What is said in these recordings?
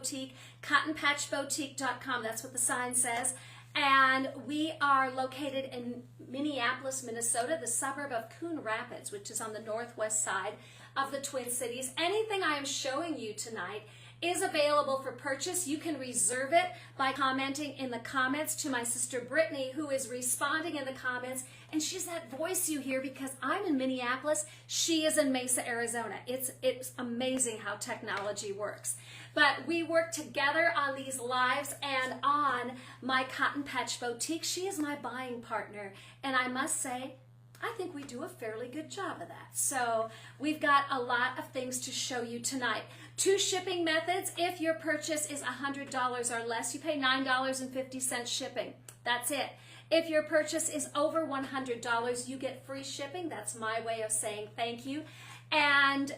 Boutique, cottonpatchboutique.com. That's what the sign says. And we are located in Minneapolis, Minnesota, the suburb of Coon Rapids, which is on the northwest side of the Twin Cities. Anything I am showing you tonight is available for purchase. You can reserve it by commenting in the comments to my sister Brittany, who is responding in the comments. And she's that voice you hear because I'm in Minneapolis. She is in Mesa, Arizona. It's amazing how technology works. But we work together on these lives and on my Cotton Patch Boutique. She is my buying partner. And I must say, I think we do a fairly good job of that. So we've got a lot of things to show you tonight. 2 shipping methods. If your purchase is $100 or less, you pay $9.50 shipping. That's it. If your purchase is over $100, you get free shipping. That's my way of saying thank you. And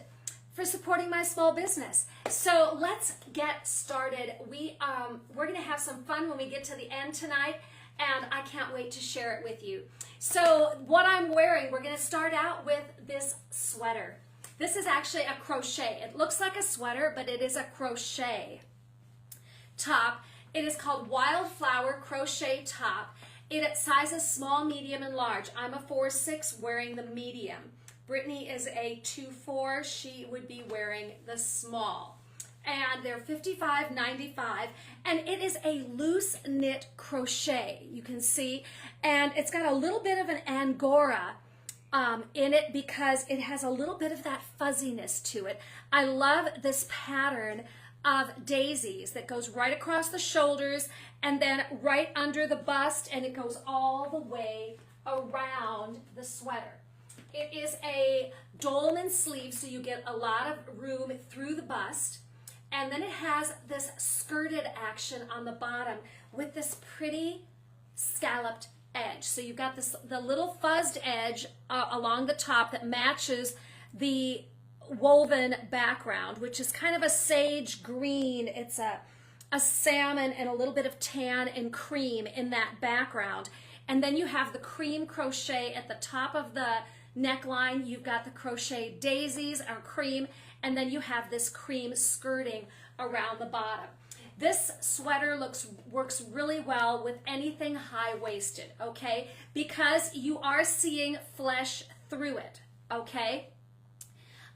for supporting my small business. So let's get started. We're going to have some fun when we get to the end tonight, and I can't wait to share it with you. So what I'm wearing, we're going to start out with this sweater. This is actually a crochet. It looks like a sweater, but it is a crochet top. It is called Wildflower Crochet Top. It sizes small, medium, and large. I'm a 4'6", wearing the medium. Brittany is a 2'4". She would be wearing the small. And they're $55.95, and it is a loose knit crochet, you can see. And it's got a little bit of an Angora in it because it has a little bit of that fuzziness to it. I love this pattern of daisies that goes right across the shoulders and then right under the bust, and it goes all the way around the sweater. It is a dolman sleeve, so you get a lot of room through the bust. And then it has this skirted action on the bottom with this pretty scalloped edge. So you've got the little fuzzed edge along the top that matches the woven background, which is kind of a sage green. It's a salmon and a little bit of tan and cream in that background. And then you have the cream crochet at the top of the neckline. You've got the crochet daisies or cream, and then you have this cream skirting around the bottom. This sweater works really well with anything high-waisted, okay? Because you are seeing flesh through it, okay?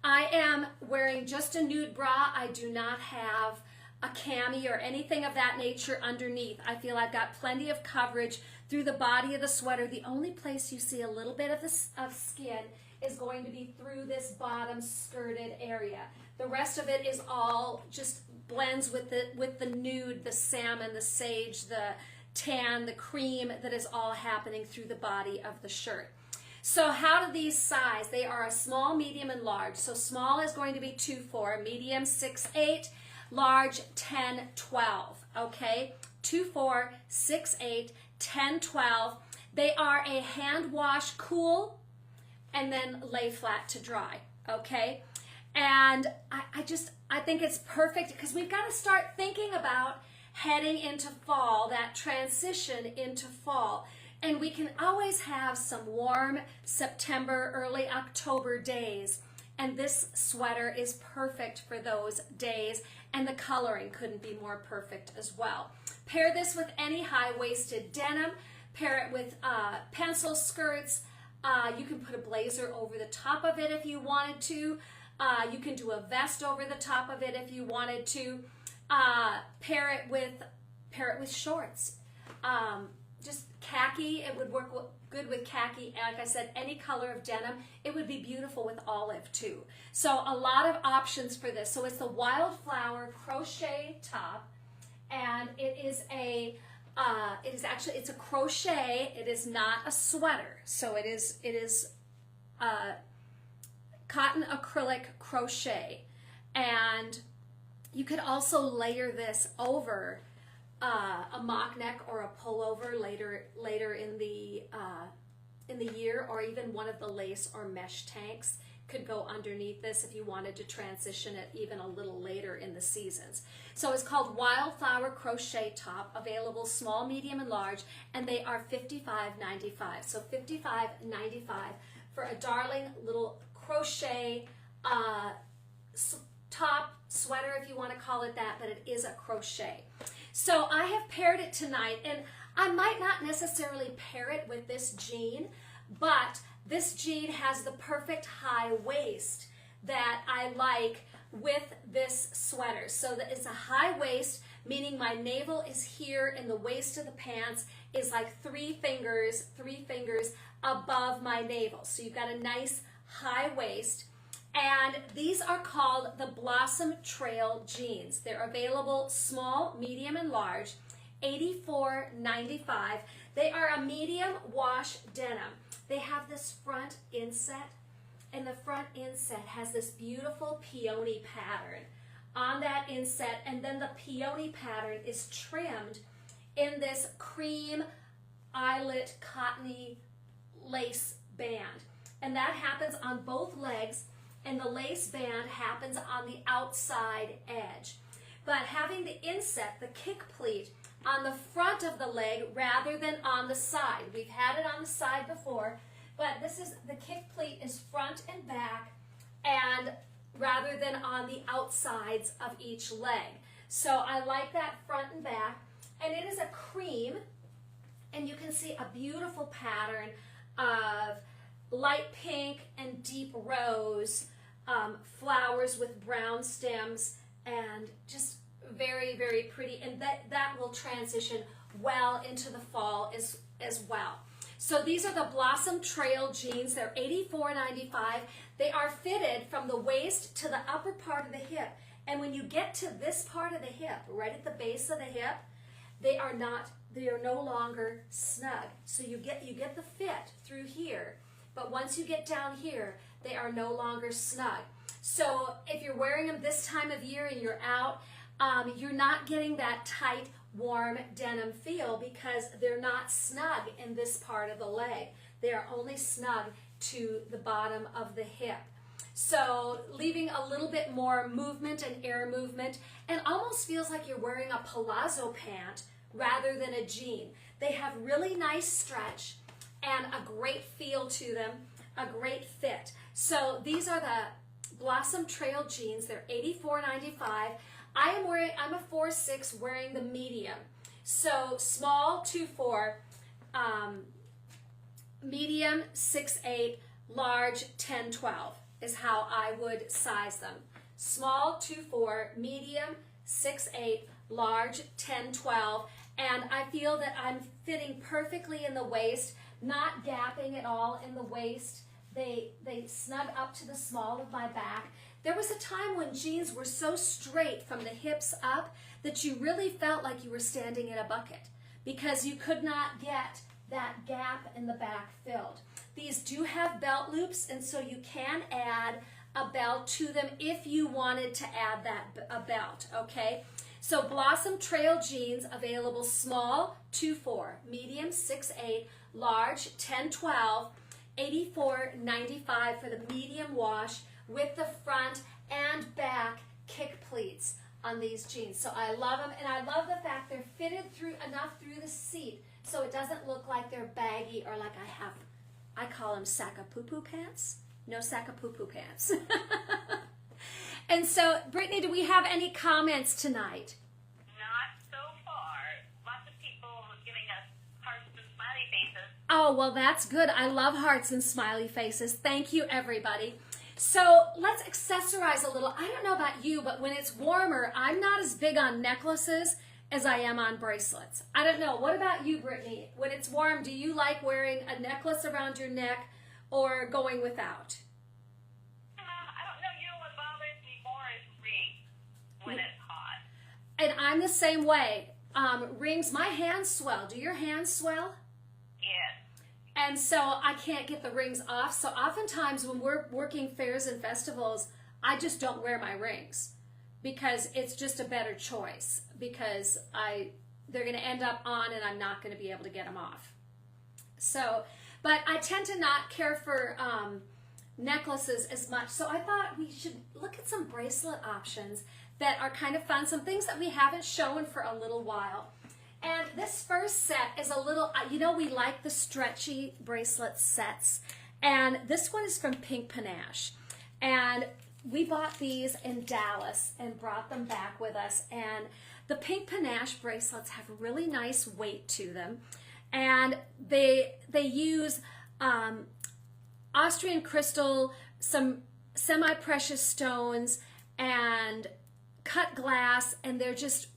I am wearing just a nude bra. I do not have a cami or anything of that nature underneath. I feel I've got plenty of coverage through the body of the sweater. The only place you see a little bit of skin is going to be through this bottom skirted area. The rest of it is all just blends with the nude, the salmon, the sage, the tan, the cream that is all happening through the body of the shirt. So how do these size? They are a small, medium, and large. So small is going to be 2'4", medium 6'8", large 10'12", okay? 2'4", 6'8", 10'12". They are a hand wash, cool, and then lay flat to dry, okay? And I think it's perfect because we've got to start thinking about heading into fall, that transition into fall. And we can always have some warm September, early October days. And this sweater is perfect for those days. And the coloring couldn't be more perfect as well. Pair this with any high-waisted denim. Pair it with pencil skirts. You can put a blazer over the top of it if you wanted to. You can do a vest over the top of it if you wanted to. Pair it with shorts. Just khaki, it would work good with khaki. Like I said, any color of denim. It would be beautiful with olive too. So a lot of options for this. So it's the Wildflower Crochet Top, and it's a crochet. It is not a sweater. So it is cotton acrylic crochet, and you could also layer this over a mock neck or a pullover later in the year, or even one of the lace or mesh tanks could go underneath this if you wanted to transition it even a little later in the seasons. So it's called Wildflower Crochet Top, available small, medium, and large, and they are $55.95. So $55.95 for a darling little crochet top, sweater if you want to call it that, but it is a crochet. So I have paired it tonight, and I might not necessarily pair it with this jean, but this jean has the perfect high waist that I like with this sweater. So that it's a high waist, meaning my navel is here and the waist of the pants is like three fingers above my navel. So you've got a nice high waist. And these are called the Blossom Trail jeans. They're available small, medium, and large, $84.95. They are a medium wash denim. They have this front inset, and the front inset has this beautiful peony pattern on that inset, and then the peony pattern is trimmed in this cream eyelet cottony lace band. And that happens on both legs, and the lace band happens on the outside edge. But having the inset, the kick pleat, on the front of the leg rather than on the side. We've had it on the side before, but this is, the kick pleat is front and back, and rather than on the outsides of each leg. So I like that front and back, and it is a cream, and you can see a beautiful pattern of light pink and deep rose, flowers with brown stems, and just very, very pretty, and that will transition well into the fall as well. So these are the Blossom Trail jeans. They're $84.95. They are fitted from the waist to the upper part of the hip, and when you get to this part of the hip, right at the base of the hip, they are no longer snug. So you get the fit through here, but once you get down here, they are no longer snug. So if you're wearing them this time of year and you're out, you're not getting that tight, warm denim feel because they're not snug in this part of the leg. They are only snug to the bottom of the hip. So leaving a little bit more movement and air movement, and almost feels like you're wearing a palazzo pant rather than a jean. They have really nice stretch and a great feel to them, a great fit. So these are the Blossom Trail jeans. They're $84.95. I'm a 4'6", wearing the medium. So small 2'4", medium 6'8", large 10'12" is how I would size them. Small 2'4", medium 6'8", large 10'12", and I feel that I'm fitting perfectly in the waist, not gapping at all in the waist. They snug up to the small of my back. There was a time when jeans were so straight from the hips up that you really felt like you were standing in a bucket because you could not get that gap in the back filled. These do have belt loops, and so you can add a belt to them if you wanted to add a belt, okay? So Blossom Trail jeans available small 2'4", medium 6'8", large 10'12", $84.95 for the medium wash with the front and back kick pleats on these jeans. So I love them, and I love the fact they're fitted enough through the seat so it doesn't look like they're baggy or like I call them sack-a-poo-poo pants. No sack-a-poo-poo pants. And so, Brittany, do we have any comments tonight? Not so far. Lots of people giving us hearts and smiley faces. Oh, well, that's good. I love hearts and smiley faces. Thank you, everybody. So let's accessorize a little. I don't know about you, but when it's warmer, I'm not as big on necklaces as I am on bracelets. I don't know. What about you, Brittany? When it's warm, do you like wearing a necklace around your neck or going without? I don't know. You know what bothers me more is rings when it's hot. And I'm the same way. Rings, my hands swell. Do your hands swell? Yes. And so I can't get the rings off. So oftentimes when we're working fairs and festivals, I just don't wear my rings because it's just a better choice because they're going to end up on and I'm not going to be able to get them off. So, but I tend to not care for necklaces as much. So I thought we should look at some bracelet options that are kind of fun, some things that we haven't shown for a little while. And this first set is a little, you know, we like the stretchy bracelet sets. And this one is from Panache. And we bought these in Dallas and brought them back with us, and the pink panache bracelets have really nice weight to them, and they use Austrian crystal, some semi-precious stones, and cut glass, and they're just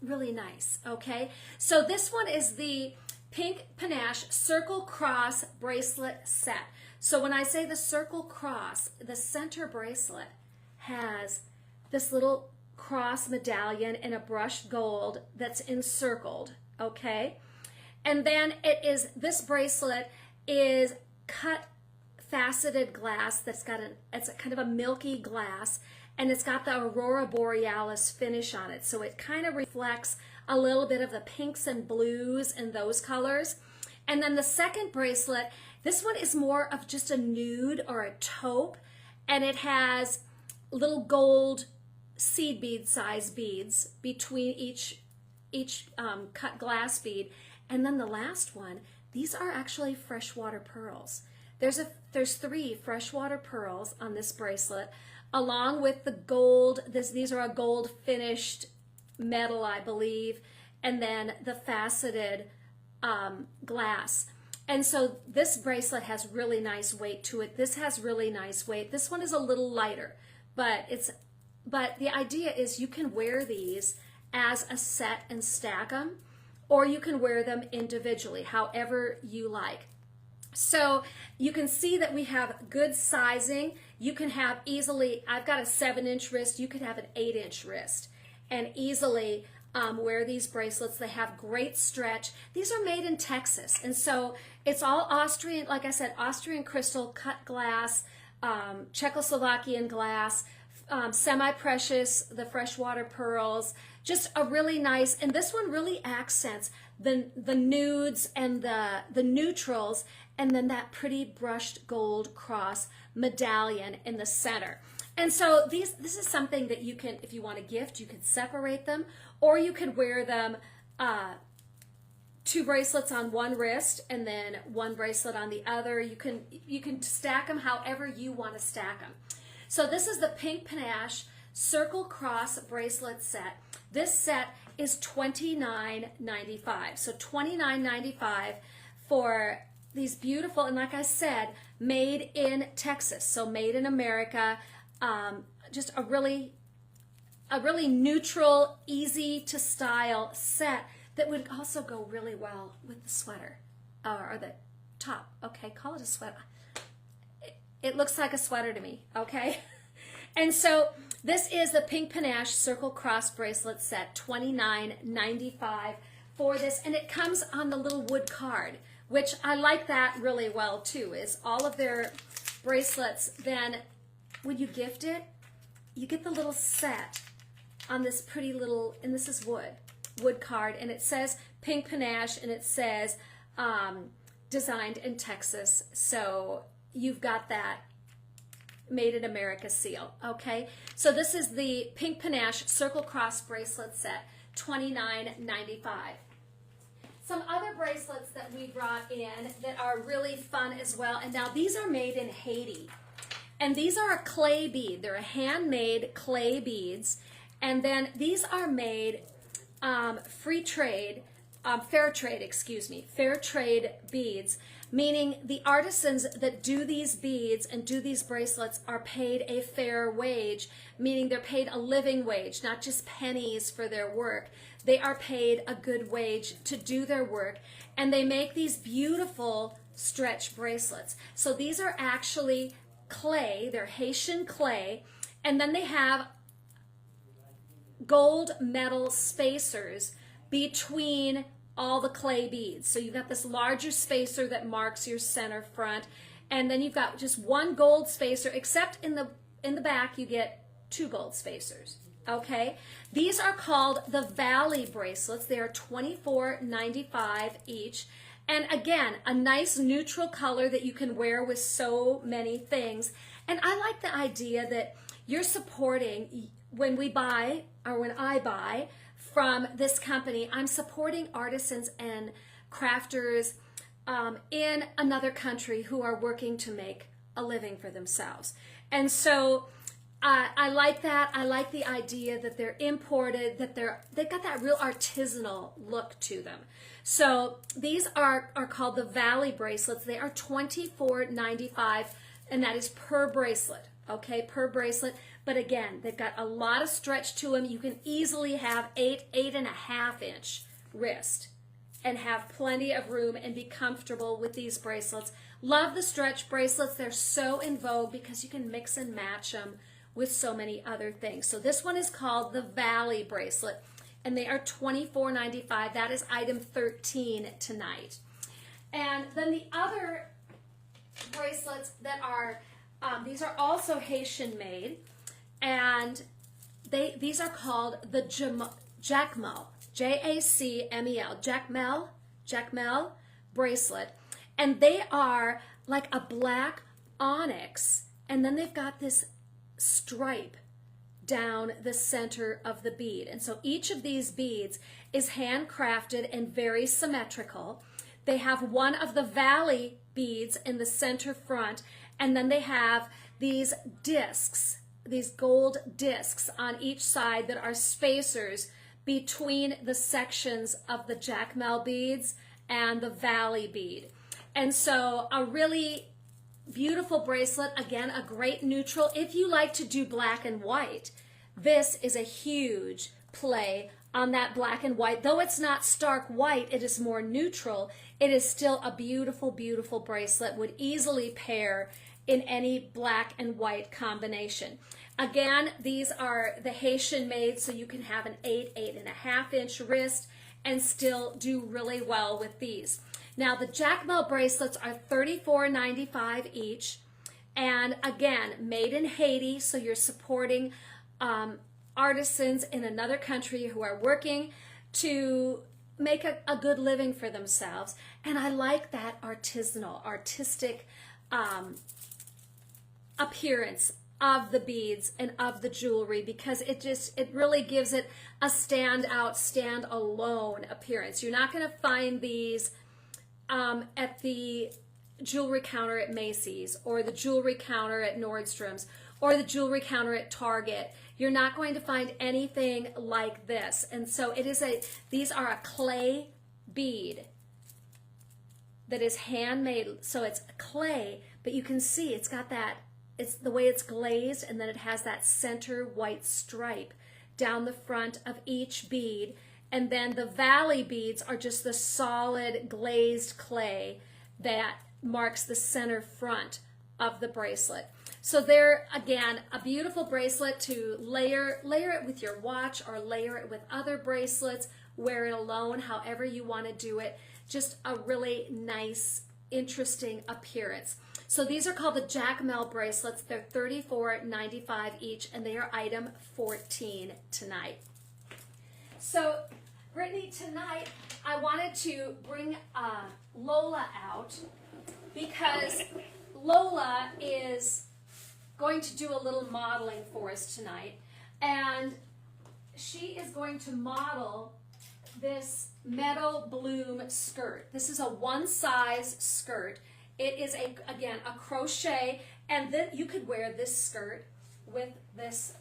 really nice. Okay, so this one is the pink panache circle cross bracelet set. So when I say the circle cross, the center bracelet has this little cross medallion in a brushed gold that's encircled, okay? And then this bracelet is cut faceted glass that's got it's a kind of a milky glass, and it's got the Aurora Borealis finish on it. So it kind of reflects a little bit of the pinks and blues and those colors. And then the second bracelet, this one is more of just a nude or a taupe, and it has little gold seed bead size beads between each cut glass bead. And then the last one, these are actually freshwater pearls. There's 3 freshwater pearls on this bracelet, along with the gold. These are a gold finished metal, I believe, and then the faceted glass. And so this bracelet has really nice weight to it. This has really nice weight. This one is a little lighter, but the idea is you can wear these as a set and stack them, or you can wear them individually, however you like. So you can see that we have good sizing. You can have easily, I've got a 7-inch wrist, you could have an 8-inch wrist, and easily wear these bracelets. They have great stretch. These are made in Texas, and so it's all Austrian, like I said, Austrian crystal, cut glass, Czechoslovakian glass, semi-precious, the freshwater pearls, just a really nice, and this one really accents the nudes and the neutrals, and then that pretty brushed gold cross medallion in the center. And so this is something that you can, if you want to gift, you could separate them, or you could wear them 2 bracelets on one wrist and then 1 bracelet on the other. You can stack them however you want to stack them. So this is the pink panache circle cross bracelet set. This set is $29.95. So $29.95 for these beautiful, and like I said, made in Texas, so made in America. Just a really neutral, easy to style set that would also go really well with the sweater or the top. Okay, call it a sweater. It looks like a sweater to me, okay? And so this is the pink panache circle cross bracelet set, $29.95 for this, and it comes on the little wood card, which I like that really well too, is all of their bracelets, then when you gift it, you get the little set on this pretty little, and this is wood card, and it says pink panache, and it says designed in Texas. So you've got that made in America seal, okay? So this is the pink panache circle cross bracelet set, $29.95. Some other bracelets that we brought in that are really fun as well, and now these are made in Haiti. And these are a clay bead. They're a handmade clay beads. And then these are made fair trade beads, meaning the artisans that do these beads and do these bracelets are paid a fair wage, meaning they're paid a living wage, not just pennies for their work. They are paid a good wage to do their work, and they make these beautiful stretch bracelets. So these are actually clay, they're Haitian clay, and then they have gold metal spacers between all the clay beads. So you've got this larger spacer that marks your center front, and then you've got just 1 gold spacer, except in the back you get 2 gold spacers. Okay, these are called the Valley bracelets. They are $24.95 each. And again, a nice neutral color that you can wear with so many things. And I like the idea that you're supporting, when I buy from this company, I'm supporting artisans and crafters in another country who are working to make a living for themselves. And so I like that. I like the idea that they're imported, that they've got that real artisanal look to them. So these are called the Valley bracelets. They are $24.95, and that is per bracelet. Okay, per bracelet. But again, they've got a lot of stretch to them. You can easily have 8.5 inch wrist and have plenty of room and be comfortable with these bracelets. Love the stretch bracelets. They're so in vogue because you can mix and match them with so many other things. So this one is called the Valley bracelet, and they are $24.95. That is item 13 tonight. And then the other bracelets that are, these are also Haitian made, and these are called the Jacmel, Jacmel, Jacmel bracelet, and they are like a black onyx, and then they've got this stripe down the center of the bead. And so each of these beads is handcrafted and very symmetrical. They have one of the Valley beads in the center front, and then they have these discs, these gold discs on each side that are spacers between the sections of the Jacmel beads and the Valley bead. And so a really beautiful bracelet, again, a great neutral. If you like to do black and white, this is a huge play on that black and white. Though it's not stark white, it is more neutral. It is still a beautiful, beautiful bracelet, would easily pair in any black and white combination. Again, these are the Haitian made, so you can have an 8.5 inch wrist and still do really well with these. Now, the Jacmel bracelets are $34.95 each, and again, made in Haiti, so you're supporting artisans in another country who are working to make a good living for themselves. And I like that artisanal, artistic appearance of the beads and of the jewelry, because it really gives it a standout, stand-alone appearance. You're not going to find these at the jewelry counter at Macy's, or the jewelry counter at Nordstrom's, or the jewelry counter at Target. You're not going to find anything like this. And so these are a clay bead that is handmade. So it's clay, but you can see it's got that, it's the way it's glazed, and then it has that center white stripe down the front of each bead. And then the Valley beads are just the solid glazed clay that marks the center front of the bracelet. So they're, again, a beautiful bracelet to layer it with your watch, or layer it with other bracelets, wear it alone, however you want to do it. Just a really nice, interesting appearance. So these are called the Jacmel bracelets. They're $34.95 each, and they are item 14 tonight. So, Brittany, tonight I wanted to bring Lola out, because Lola is going to do a little modeling for us tonight, and she is going to model this Meadow Bloom skirt. This is a one-size skirt. It is, again, a crochet, and then you could wear this skirt with this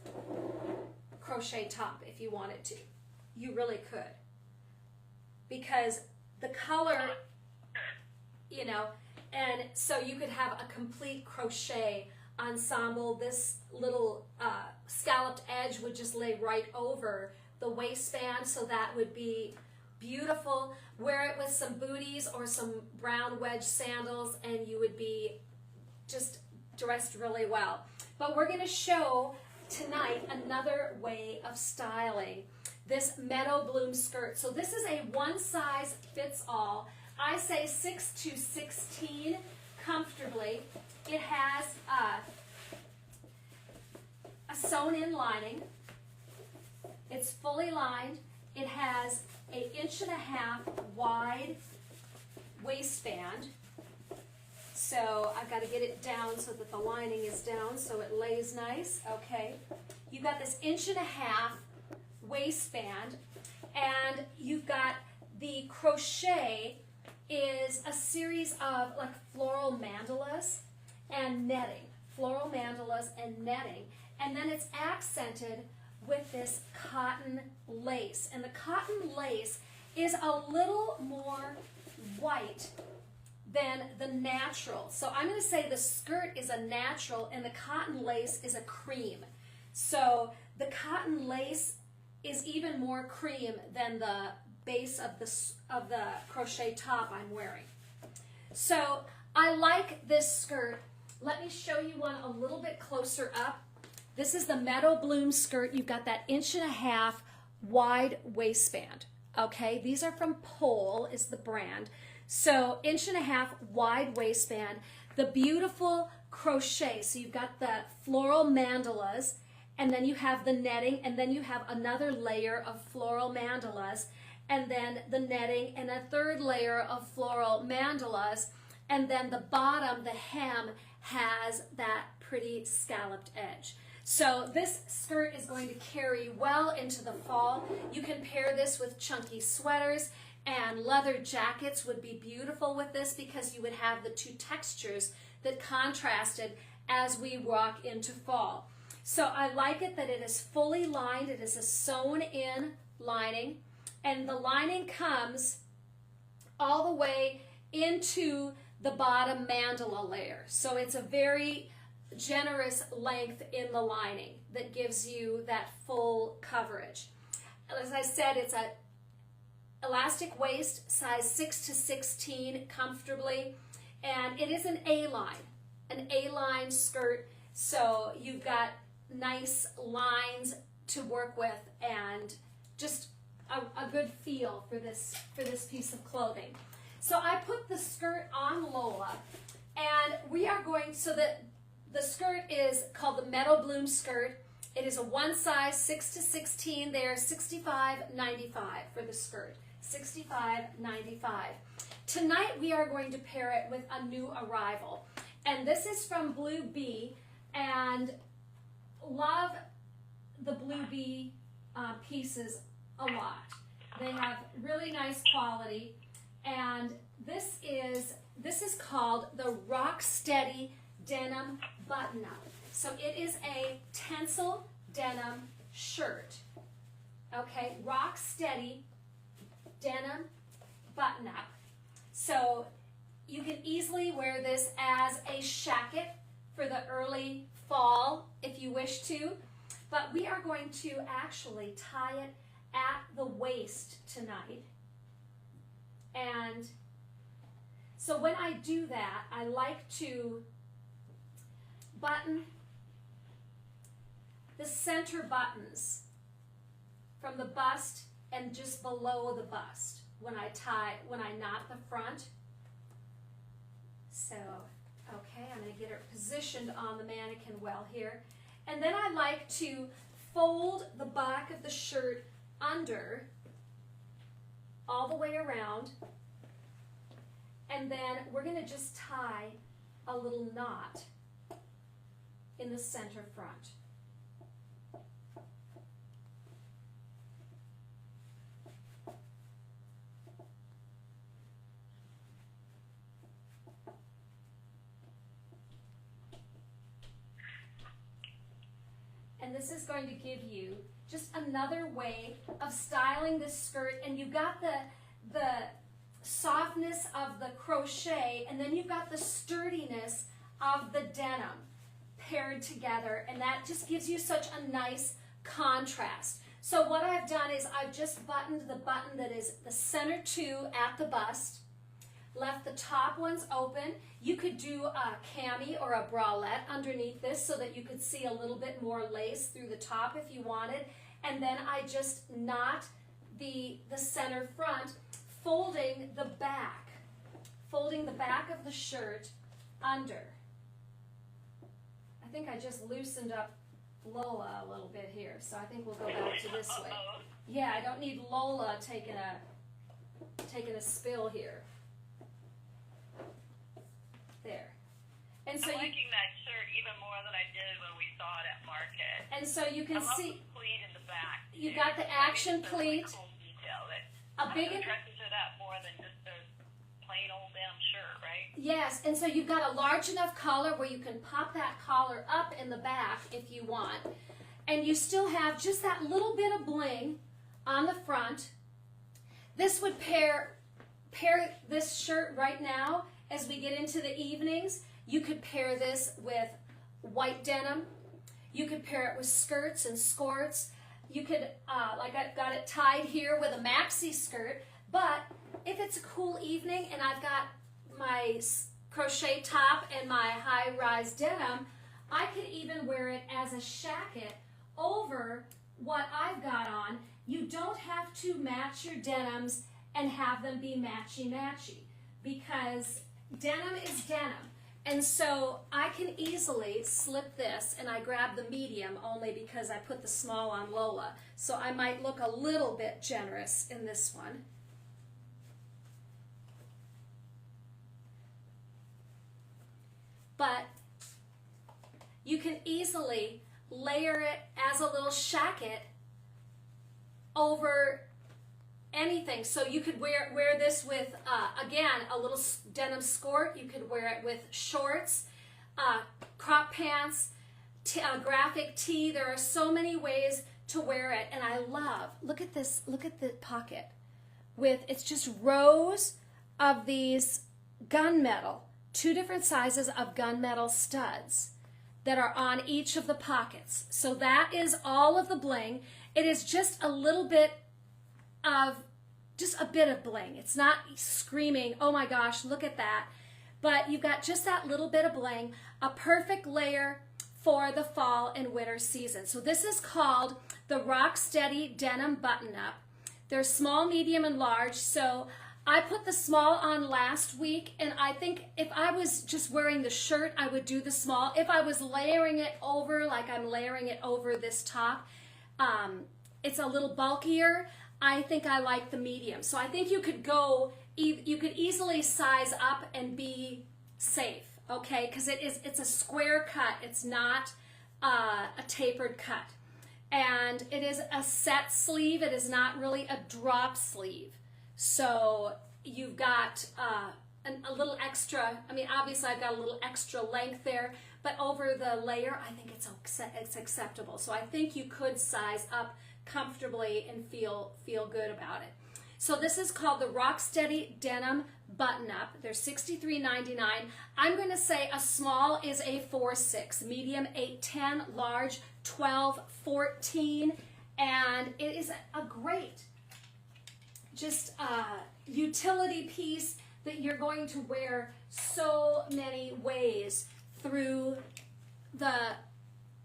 crochet top if you wanted to. You really could, because the color, you know, and so you could have a complete crochet ensemble. This little scalloped edge would just lay right over the waistband, so that would be beautiful. Wear it with some booties or some brown wedge sandals, and you would be just dressed really well. But we're going to show tonight another way of styling this Meadow Bloom skirt. So this is a one-size-fits-all. I say 6 to 16 comfortably. It has a sewn-in lining. It's fully lined. It has an 1.5 inch wide waistband. So I've got to get it down so that the lining is down so it lays nice. Okay. You've got this 1.5 inch waistband, and you've got the crochet is a series of like floral mandalas and netting, and then it's accented with this cotton lace. And the cotton lace is a little more white than the natural. So I'm going to say the skirt is a natural and the cotton lace is a cream. So the cotton lace is even more cream than the base of the crochet top I'm wearing. So I like this skirt. Let me show you one a little bit closer up. This is the Meadow Bloom skirt. You've got that 1.5" wide waistband. Okay, these are from Pole is the brand. So 1.5" wide waistband. The beautiful crochet. So you've got the floral mandalas, and then you have the netting, and then you have another layer of floral mandalas, and then the netting, and a third layer of floral mandalas, and then the bottom, the hem, has that pretty scalloped edge. So this skirt is going to carry well into the fall. You can pair this with chunky sweaters, and leather jackets would be beautiful with this because you would have the two textures that contrasted as we walk into fall. So I like it that it is fully lined. It is a sewn in lining, and the lining comes all the way into the bottom mandala layer. So it's a very generous length in the lining that gives you that full coverage. As I said, it's a elastic waist, size 6 to 16 comfortably, and it is an A-line skirt, so you've got nice lines to work with and just a good feel for this piece of clothing. So I put the skirt on Lola, and we are going, so that the skirt is called the Meadow Bloom skirt. It is a one size, 6 to 16. They are $65.95 for the skirt. $65.95. Tonight we are going to pair it with a new arrival, and this is from Blue Bee, and love the Blue Bee pieces a lot. They have really nice quality, and this is called the Rocksteady Denim Button-Up. So it is a tencel denim shirt. Okay, Rocksteady Denim Button-Up. So you can easily wear this as a shacket for the early fall if you wish to, but we are going to actually tie it at the waist tonight. And so when I do that, I like to button the center buttons from the bust and just below the bust when I knot the front. So, okay, I'm going to get her positioned on the mannequin well here. And then I like to fold the back of the shirt under all the way around, and then we're going to just tie a little knot in the center front. And this is going to give you just another way of styling this skirt, and you've got the softness of the crochet, and then you've got the sturdiness of the denim paired together, and that just gives you such a nice contrast. So what I've done is I've just buttoned the button that is the center two at the bust, left the top ones open. You could do a cami or a bralette underneath this so that you could see a little bit more lace through the top if you wanted. And then I just knot the center front, folding the back of the shirt under. I think I just loosened up Lola a little bit here, so I think we'll go back to this way. Yeah, I don't need Lola taking a spill here. There. And so I'm liking that shirt even more than I did when we saw it at market. And so you can see the pleat in the back. You got the action pleat. Cool detail that A big dresses it up more than just a plain plain old denim shirt, right? Yes, and so you've got a large enough collar where you can pop that collar up in the back if you want. And you still have just that little bit of bling on the front. This would pair this shirt right now as we get into the evenings. You could pair this with white denim. You could pair it with skirts and skirts. You could, like I've got it tied here with a maxi skirt, but if it's a cool evening and I've got my crochet top and my high-rise denim, I could even wear it as a shacket over what I've got on. You don't have to match your denims and have them be matchy-matchy, because denim is denim. And so I can easily slip this, and I grab the medium only because I put the small on Lola. So I might look a little bit generous in this one. But you can easily layer it as a little shacket over anything. So you could wear this with, again, a little denim skirt. You could wear it with shorts, crop pants, graphic tee. There are so many ways to wear it. And I love, look at this, look at the pocket. It's just rows of these gunmetal, 2 different sizes of gunmetal studs that are on each of the pockets. So that is all of the bling. It is just a little bit of, just a bit of bling. It's not screaming, oh my gosh, look at that. But you've got just that little bit of bling, a perfect layer for the fall and winter season. So this is called the Rocksteady Denim Button-Up. They're small, medium, and large. So I put the small on last week, and I think if I was just wearing the shirt, I would do the small. If I was layering it over, like I'm layering it over this top, it's a little bulkier. I think I like the medium. So I think you could easily size up and be safe, okay? Because it's a square cut. It's not a tapered cut. And it is a set sleeve. It is not really a drop sleeve. So you've got a little extra, I mean, obviously I've got a little extra length there, but over the layer, I think it's acceptable. So I think you could size up comfortably and feel good about it. So this is called the Rocksteady Denim Button-Up. They're $63.99. I'm going to say a small is a 4-6, medium 8-10, large 12-14, and it is a great just utility piece that you're going to wear so many ways through the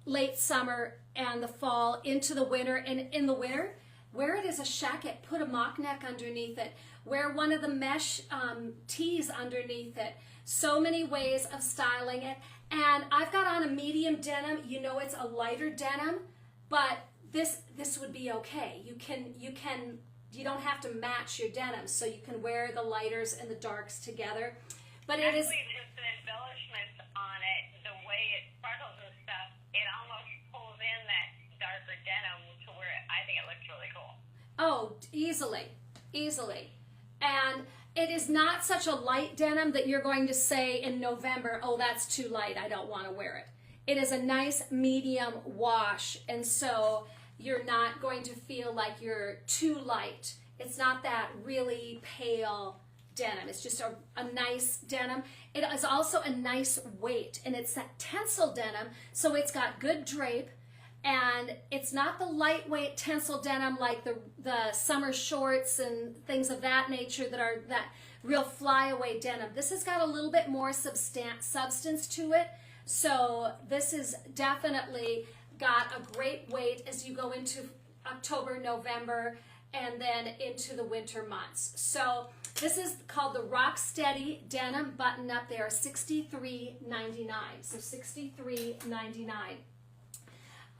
late summer and the fall into the winter. And in the winter, wear it as a shacket, put a mock neck underneath it, wear one of the mesh tees underneath it. So many ways of styling it. And I've got on a medium denim. You know it's a lighter denim, but this would be okay. You don't have to match your denim, so you can wear the lighters and the darks together. But it is actually just an embellishment on it, the way it sparkles and stuff. It almost pulls in that darker denim to where I think it looks really cool. Oh, easily. And it is not such a light denim that you're going to say in November, oh, that's too light, I don't want to wear it. It is a nice medium wash, and so you're not going to feel like you're too light. It's not that really pale denim. It's just a nice denim. It is also a nice weight, and it's that tencel denim, so it's got good drape, and it's not the lightweight tencel denim like the summer shorts and things of that nature that are that real flyaway denim. This has got a little bit more substance to it, so this is definitely got a great weight as you go into October, November, and then into the winter months. So this is called the Rocksteady Denim Button-Up. They are $63.99. So $63.99.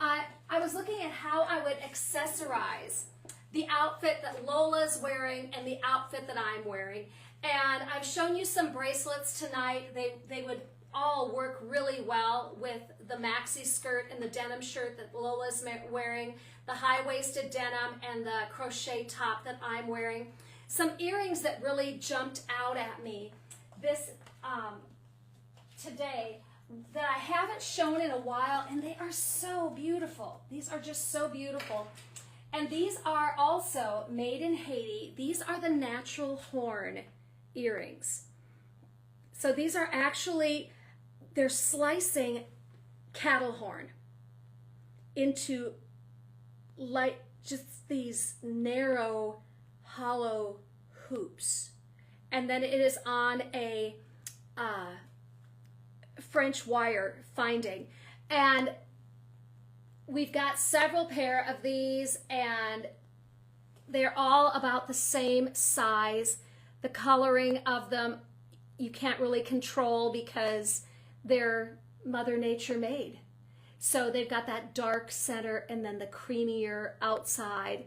I was looking at how I would accessorize the outfit that Lola's wearing and the outfit that I'm wearing. And I've shown you some bracelets tonight. They would all work really well with the maxi skirt and the denim shirt that Lola's wearing, the high-waisted denim and the crochet top that I'm wearing. some earrings that really jumped out at me this today that I haven't shown in a while, and they are so beautiful. These are just so beautiful. And these are also made in Haiti. These are the natural horn earrings. So these are actually, they're slicing cattle horn into like just these narrow, hollow hoops. And then it is on a French wire finding. And we've got several pair of these, and they're all about the same size. The coloring of them you can't really control because they're Mother Nature made. So they've got that dark center and then the creamier outside.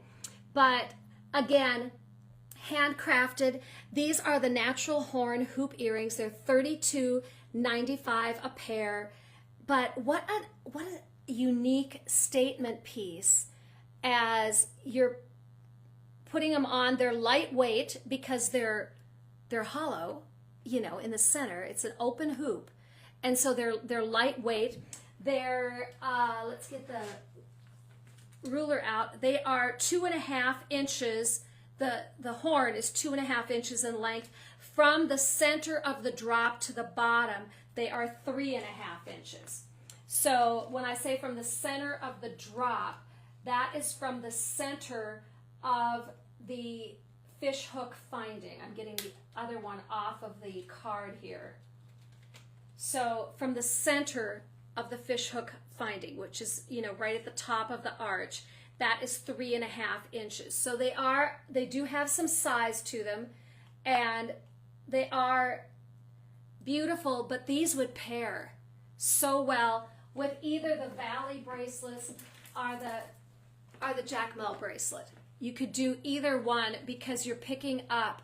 But again, handcrafted. These are the natural horn hoop earrings. They're $32.95 a pair. But what a unique statement piece as you're putting them on. They're lightweight because they're hollow, you know, in the center. It's an open hoop. And so they're lightweight. They're, let's get the ruler out. They are 2.5 inches. The horn is 2.5 inches in length. From the center of the drop to the bottom, they are 3.5 inches. So when I say from the center of the drop, that is from the center of the fish hook finding. I'm getting the other one off of the card here. So from the center of the fish hook finding, which is, you know, right at the top of the arch, that is 3.5 inches. So they do have some size to them, and they are beautiful, but these would pair so well with either the Valley bracelets or the Jacmel bracelet. You could do either one because you're picking up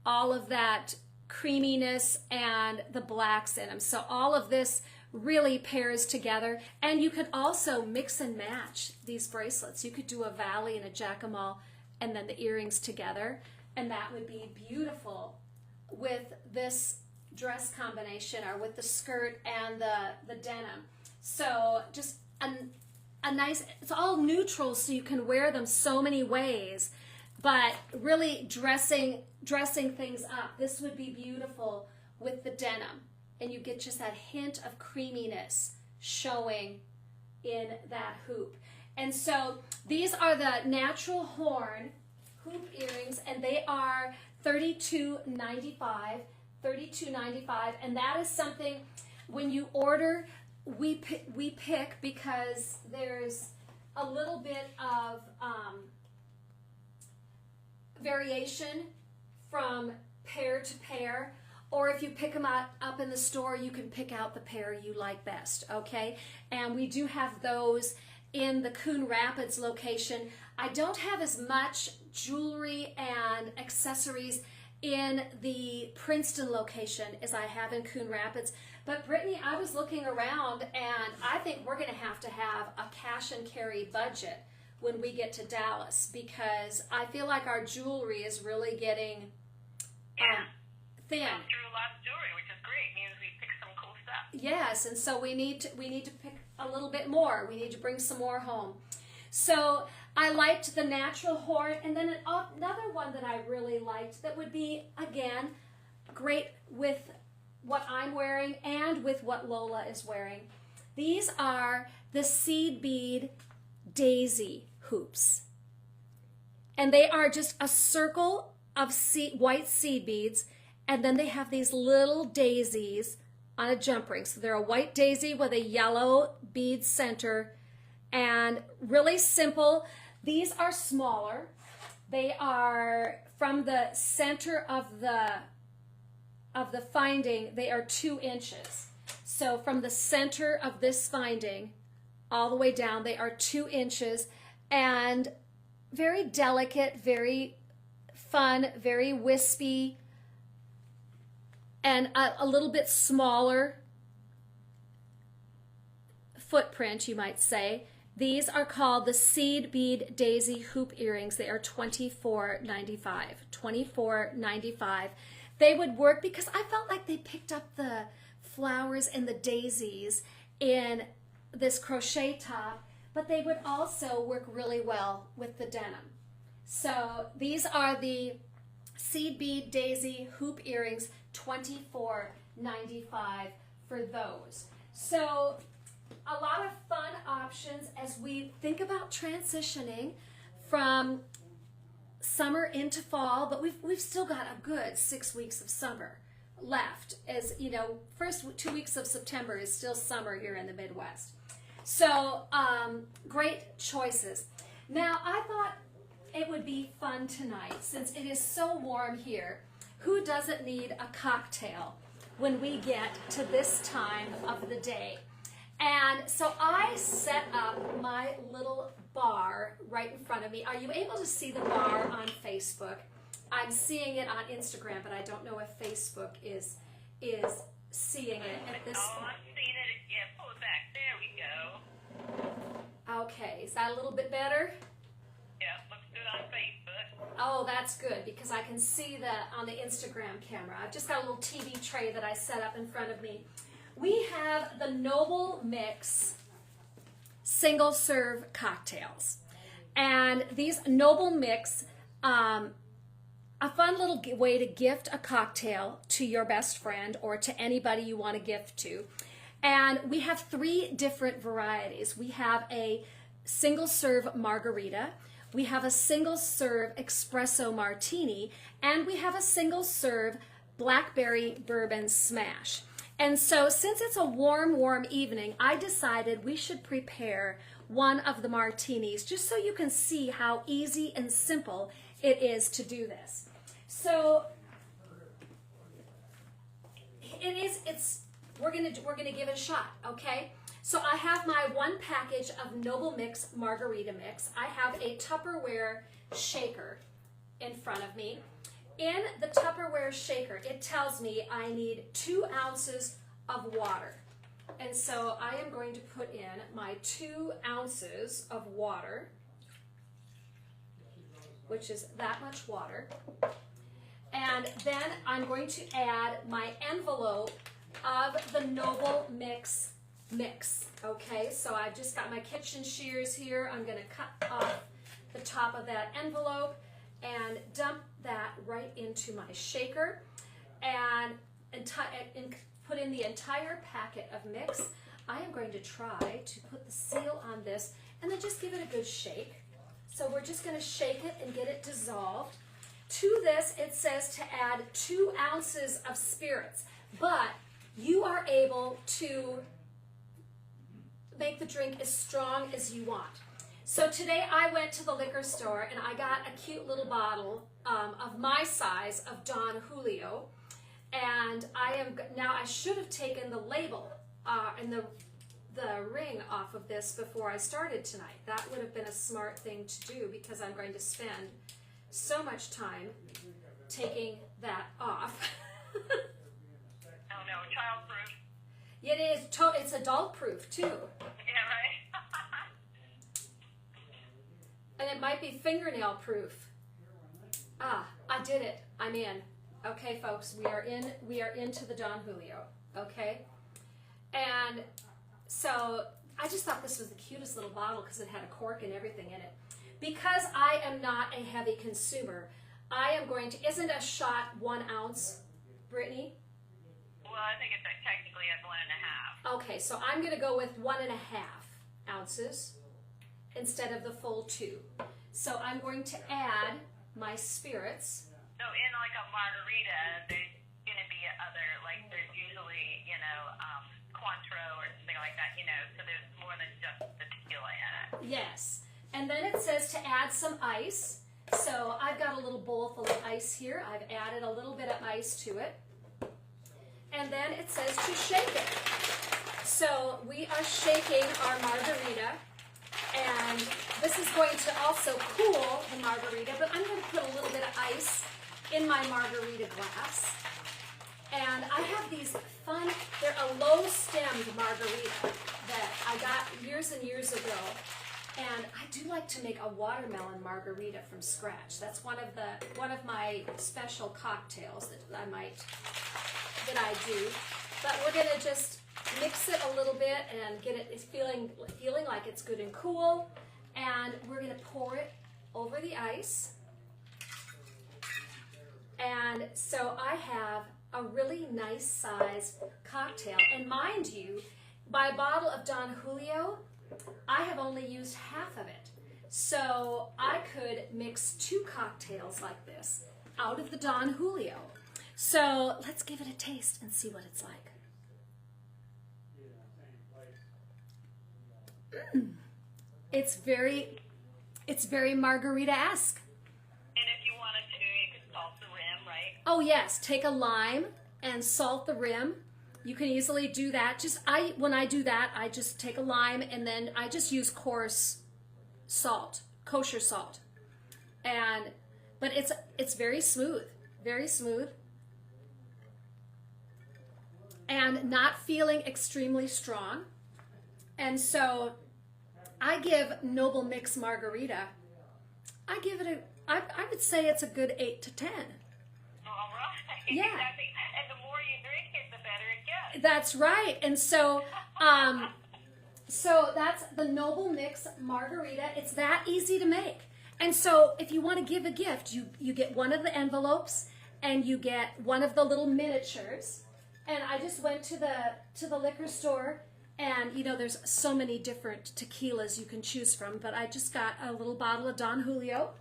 all of that creaminess and the blacks in them. So all of this really pairs together. And you could also mix and match these bracelets. You could do a Valley and a Jacmel and then the earrings together, and that would be beautiful with this dress combination or with the skirt and the denim. So just a nice, it's all neutral, so you can wear them so many ways, but really dressing things up. This would be beautiful with the denim, and you get just that hint of creaminess showing in that hoop. And so these are the natural horn hoop earrings, and they are $32.95, and that is something when you order, we pick because there's a little bit of variation from pair to pair, or if you pick them up in the store, you can pick out the pair you like best, okay? And we do have those in the Coon Rapids location. I don't have as much jewelry and accessories in the Princeton location as I have in Coon Rapids. But Brittany, I was looking around, and I think we're going to have a cash and carry budget when we get to Dallas, because I feel like our jewelry is really getting thin. Through a lot of jewelry, which is great. It means we pick some cool stuff. Yes, and so we need to pick a little bit more. We need to bring some more home. So I liked the natural horn, and then another one that I really liked that would be, again, great with what I'm wearing and with what Lola is wearing. These are the seed bead daisy hoops. And they are just a circle of white seed beads, and then they have these little daisies on a jump ring. So they're a white daisy with a yellow bead center, and really simple. These are smaller. They are from the center of the finding, they are 2 inches. So from the center of this finding all the way down, they are 2 inches, and very delicate, very fun, very wispy, and a little bit smaller footprint, you might say. These are called the Seed Bead Daisy Hoop Earrings. They are $24.95. $24.95. They would work because I felt like they picked up the flowers and the daisies in this crochet top, but they would also work really well with the denim. So these are the Seed Bead Daisy Hoop Earrings, $24.95 for those. So a lot of fun options as we think about transitioning from summer into fall, but we've still got a good 6 weeks of summer left. As you know, first 2 weeks of September is still summer here in the Midwest. So great choices. Now I thought it would be fun tonight, since it is so warm here. Who doesn't need a cocktail when we get to this time of the day? And so I set up my little bar right in front of me. Are you able to see the bar on Facebook? I'm seeing it on Instagram, but I don't know if Facebook is seeing it at this point. I'm seeing it. Yeah, pull it back. There we go. Okay, is that a little bit better? Yeah, looks good on Facebook. Oh, that's good, because I can see that on the Instagram camera. I've just got a little TV tray that I set up in front of me. We have the Noble Mix single serve cocktails. And these Noble Mix, a fun little way to gift a cocktail to your best friend or to anybody you want to gift to. And we have 3 different varieties. We have a single serve margarita, we have a single serve espresso martini, and we have a single serve blackberry bourbon smash. And so since it's a warm evening, I decided we should prepare one of the martinis just so you can see how easy and simple it is to do this. So we're gonna give it a shot, okay? So I have my 1 package of Noble Mix margarita mix. I have a Tupperware shaker in front of me. In the Tupperware shaker, it tells me I need 2 ounces of water. And so I am going to put in my 2 ounces of water, which is that much water. And then I'm going to add my envelope of the Noble Mix mix. Okay, so I've just got my kitchen shears here. I'm going to cut off the top of that envelope and dump that right into my shaker and put in the entire packet of mix. I am going to try to put the seal on this and then just give it a good shake. So we're just going to shake it and get it dissolved. To this, it says to add 2 ounces of spirits, but you are able to make the drink as strong as you want. So today I went to the liquor store and I got a cute little bottle of my size of Don Julio, and I should have taken the label and the ring off of this before I started tonight. That would have been a smart thing to do, because I'm going to spend so much time taking that off. Oh no, childproof. It is. It's adult proof too. Yeah, right. And it might be fingernail proof. Ah, I did it. I'm in. Okay, folks, we are into the Don Julio. Okay, and so I just thought this was the cutest little bottle because it had a cork and everything in it. Because I am not a heavy consumer, I am going to. Isn't a shot 1 ounce, Brittany? Well, I think it's technically at 1.5. Okay, so I'm going to go with 1.5 ounces instead of the full 2. So I'm going to add my spirits. So in like a margarita, there's going to be other, like there's usually, Cointreau or something like that, so there's more than just the tequila in it. Yes. And then it says to add some ice. So I've got a little bowl full of ice here. I've added a little bit of ice to it. And then it says to shake it. So we are shaking our margarita. And this is going to also cool the margarita, but I'm going to put a little bit of ice in my margarita glass. And I have these fun, they're a low-stemmed margarita that I got years and years ago And I do like to make a watermelon margarita from scratch. That's one of my special cocktails that I do. But we're gonna just mix it a little bit and get it feeling like it's good and cool. And we're gonna pour it over the ice. And so I have a really nice size cocktail. And mind you, my bottle of Don Julio, I have only used half of it. So I could mix 2 cocktails like this out of the Don Julio. So let's give it a taste and see what it's like. It's very margarita-esque. And if you wanted to, you could salt the rim, right? Oh yes, take a lime and salt the rim. You can easily do that. When I do that, I just take a lime and then I just use coarse salt, kosher salt. But it's very smooth, and not feeling extremely strong. And so I give Noble Mick's margarita, I would say it's a good 8 to 10. All right. Yeah. Exactly. And the more you drink it, the better it gets. That's right. And so, so that's the Noble Mick's margarita. It's that easy to make. And so if you want to give a gift, you get one of the envelopes and you get one of the little miniatures. And I just went to the liquor store, and you know there's so many different tequilas you can choose from, but I just got a little bottle of Don Julio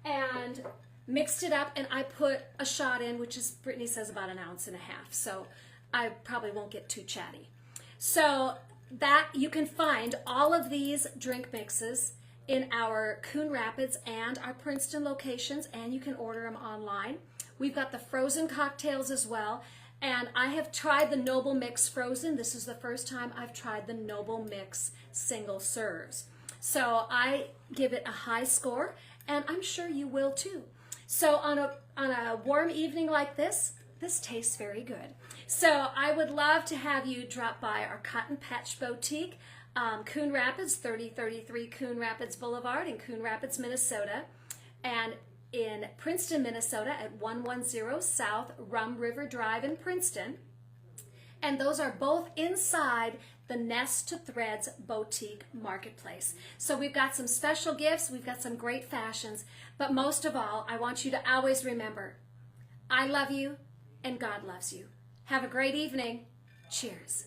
and mixed it up, and I put a shot in, which is, Brittany says, about 1.5 ounces. So I probably won't get too chatty. So that you can find all of these drink mixes in our Coon Rapids and our Princeton locations, and you can order them online. We've got the frozen cocktails as well, and I have tried the Noble Mix frozen. This is the first time I've tried the Noble Mix single serves. So I give it a high score, and I'm sure you will too. So on a warm evening like this tastes very good. So I would love to have you drop by our Cotton Patch Boutique, Coon Rapids, 3033 Coon Rapids Boulevard in Coon Rapids, Minnesota, and in Princeton, Minnesota at 110 South Rum River Drive in Princeton. And those are both inside the Nest to Threads Boutique Marketplace. So we've got some special gifts, we've got some great fashions, but most of all, I want you to always remember, I love you and God loves you. Have a great evening. Cheers.